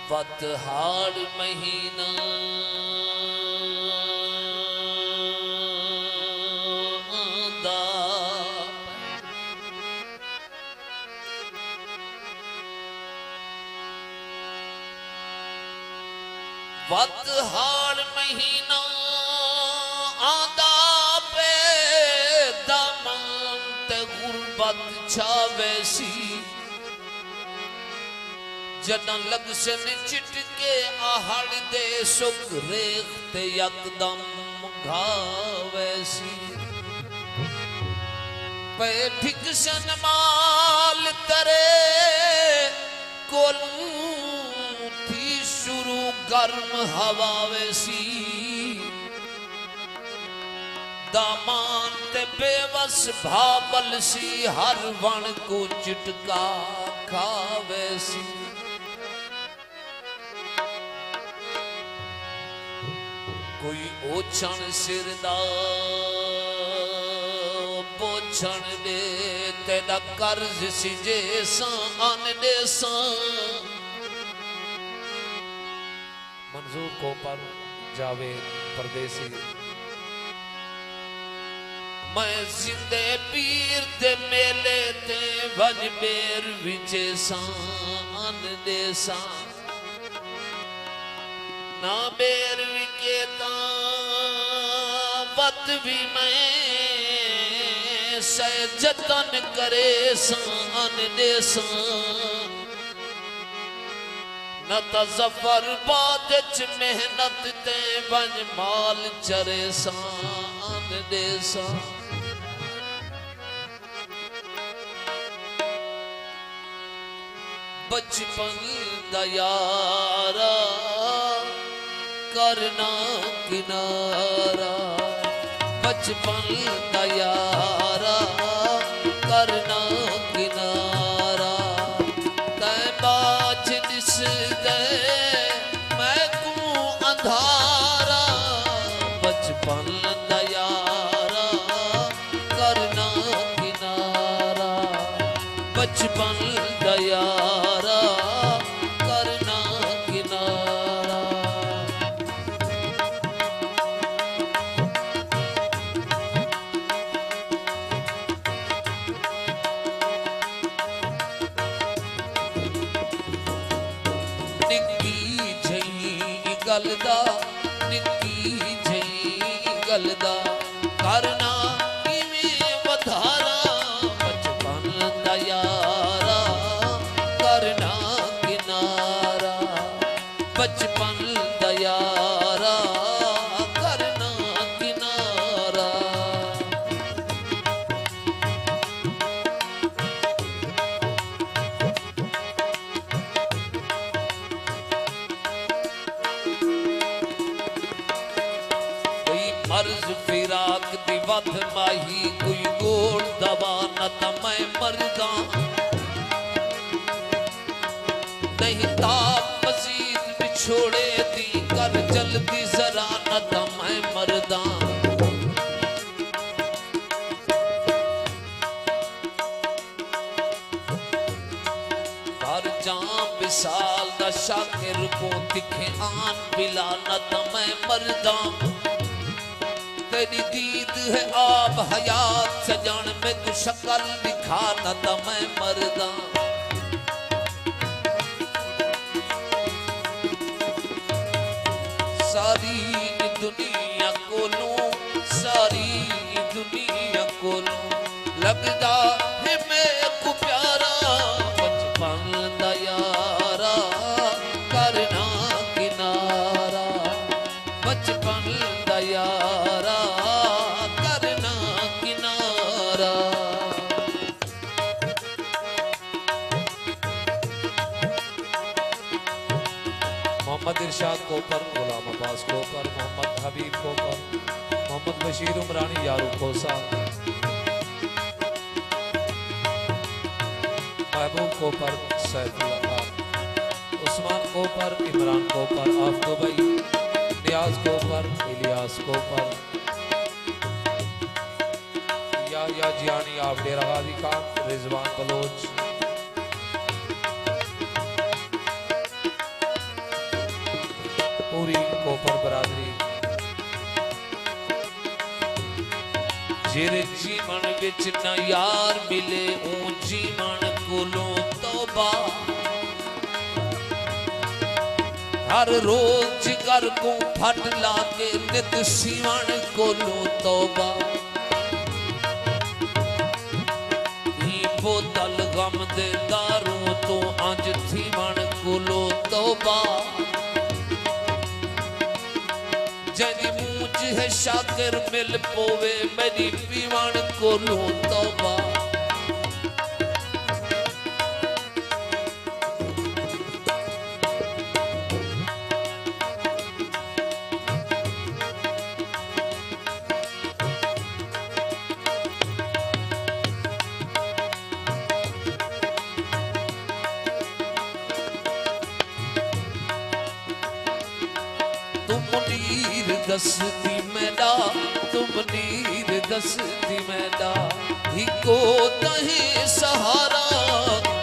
पतहार महीना आंदा पतहार महीना आंदा पे दामन ते गुरबत छावेसी जदन लग से चिटके आहड़ दे सुख रेखते यकदम घावैसी पे फिक्सन माल तरे कोलू थी शुरू गर्म हवा वैसी दामान ते बेवस भाबल सी हर वण को चिटका खावैसी कोई ओछण सिरदा पोछण दे तेदा कर्ज सिजे सा अन दे सा मंजूर कोपर जावेद परदेसी मैं जिंदे पीर दे मेले ते भज बेर विचे सा अन दे सा ना बेर विकेता वत भी मैं सह जतन करे सान दे न तजफर बाद मेहनत ते बन माल चरे सान दे बचपन दयारा करना किनारा बचपन दयारा करना किनारा तै बाज दिस गए मैं को अंधारा बचपन दयारा करना किनारा बचपन दयारा करना किनारा गलदा निक्की जई गलदा करना इवें वधारा बचपन दा यारा करना किनारा बचपन दा यारा करना किनारा अर्ज फिराक दी वध माही कोई गोल दवा न त मैं मरदा नहीं ताप मजीद बिछोड़े दी कर जल्दी जरा न त मैं मरदा हर जां विसाल दा शाकिर को दिखे आन बिला न त मैं मरदा तेरी दीद है आप हयात सजान में तू शक्ल दिखा न त मैं मरदा सारी दुनिया कोलू सारी दुनिया कोलू लगदा है मैं को प्यारा बचपन दा यारा करना किनारा बचपन दा यारा करना किनारा मोहम्मद इरशाद कोपर गुलाम अब्बास कोपर मोहम्मद हबीब कोपर मोहम्मद बशीर उमरानी यारू खोसा महबूब कोपर सैफुल्लाह खान उस्मान कोपर इमरान कोपर आफ दुबई नियाज कोपर इलियास कोपर या जियानी आप डेरा गाजी खान रिजवान बलोच पूरी कोपर बरादरी जिर जीवन विच न यार मिले ऊ जीवन कोलों तौबा हर रोज घर को फट लाके नित सीवन कोलों तौबा बोतल गम दे दारू तो अंज थीवन कोलों तौबा जदी मूंज है शाकिर मिल पोवे मेरी पीवन कोलों तौबा दसती मैदा तुम नीर दसती मैदा ही को तहे सहारा